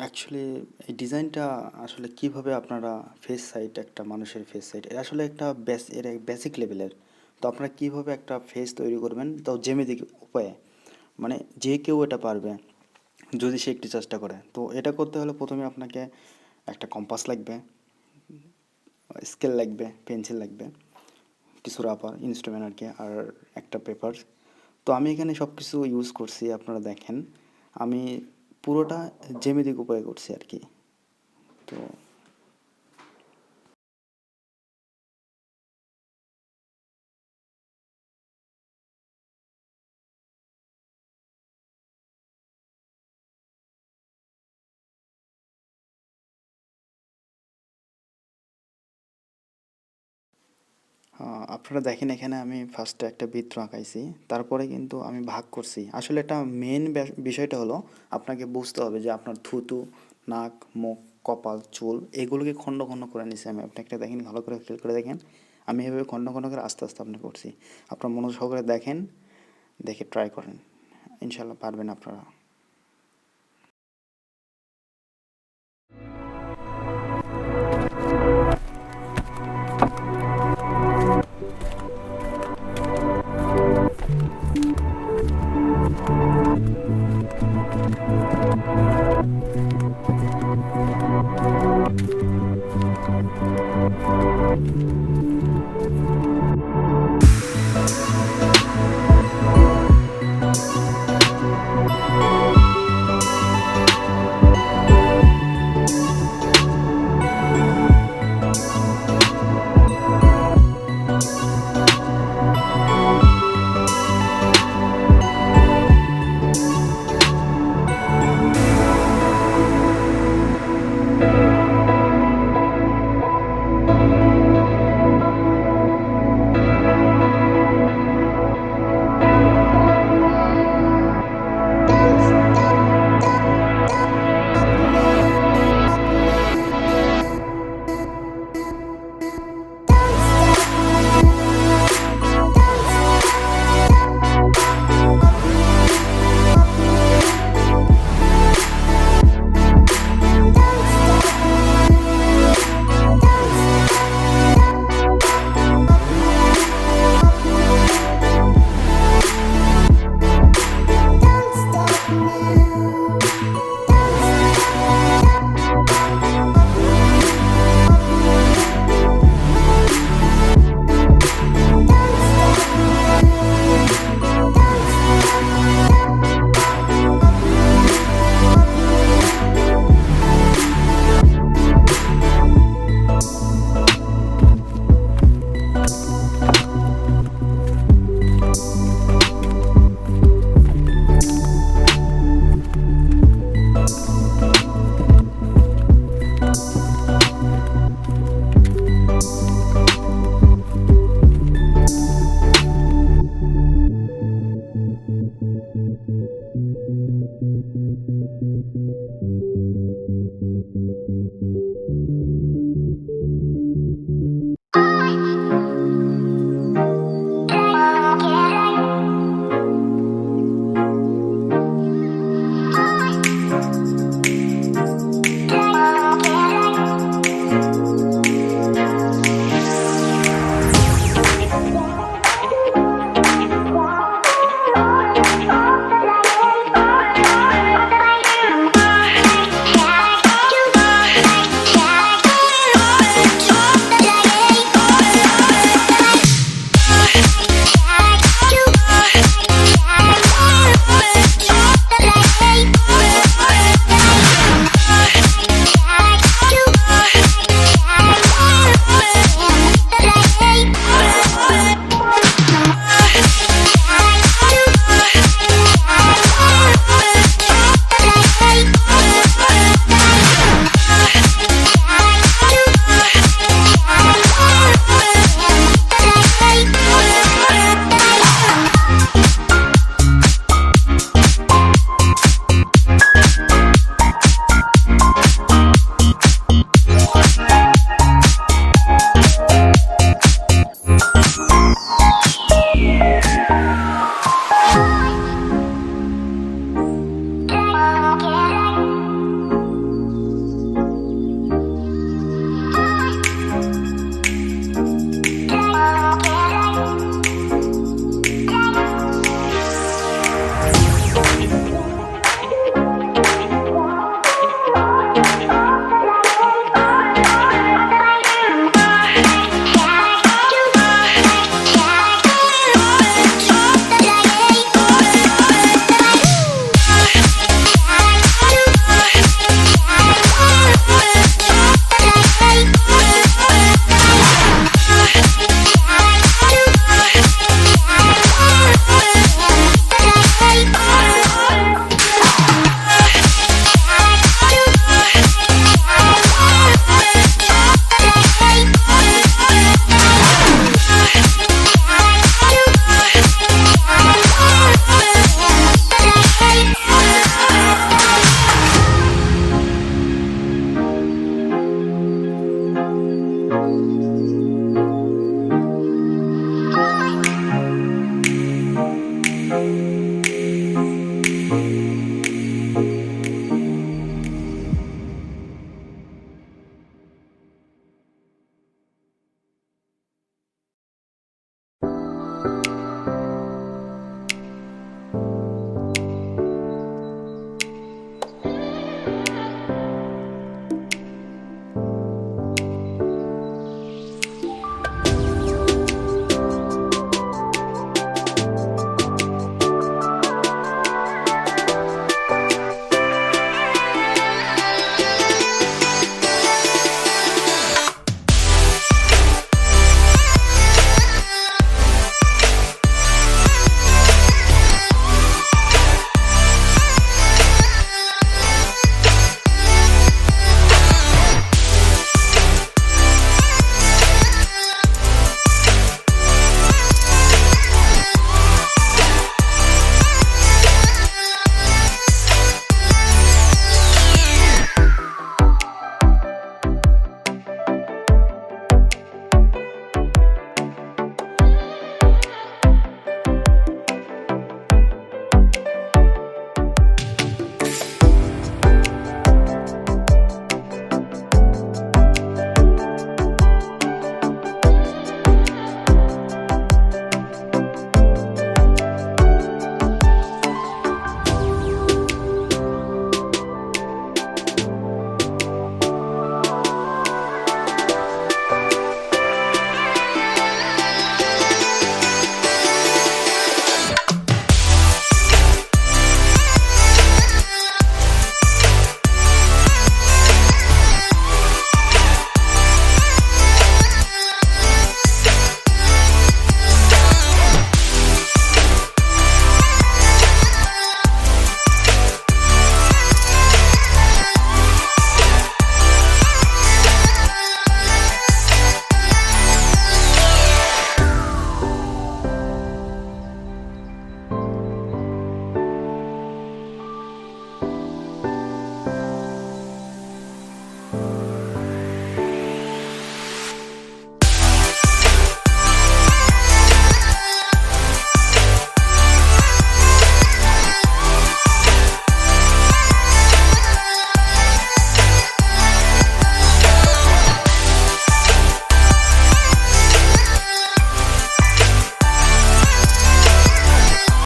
Actually এই ডিজাইনটা আসলে কিভাবে আপনারা ফেস সাইট একটা মানুষের ফেস সাইট এটা আসলে একটা এর বেসিক লেভেলের। তো আপনারা কিভাবে একটা ফেস তৈরি করবেন তাও জ্যামিতিক উপায়ে, মানে যে কেউ এটা পারবে যদি সে একটু চেষ্টা করে। তো এটা করতে হলে প্রথমে আপনাকে একটা কম্পাস লাগবে, স্কেল লাগবে, পেন্সিল লাগবে, কিছু রাবার ইনস্ট্রুমেন্ট আর কি, আর একটা পেপার। তো আমি এখানে সব কিছু ইউজ করছি, আপনারা দেখেন আমি পুরোটা জ্যামিতিক উপায়ে করছি আর কি। তো আপনারা দেখেন এখানে আমি ফার্স্টে একটা বৃত্ত আঁকাইছি, তারপরে কিন্তু আমি ভাগ করছি। আসলে এটা মেন বিষয়টা হলো আপনাকে বুঝতে হবে যে আপনার থুতু, নাক, মুখ, কপাল, চুল এগুলোকে খণ্ড খণ্ড করে নিছি আমি। আপনি একটা দেখেন, ভালো করে খেয়াল করে দেখেন, আমি এভাবে খণ্ড খণ্ড করে আস্তে আস্তে আপনাকে করছি। আপনার মনোযোগ সহকারে দেখেন, দেখে ট্রাই করেন, ইনশাল্লাহ পারবেন আপনারা।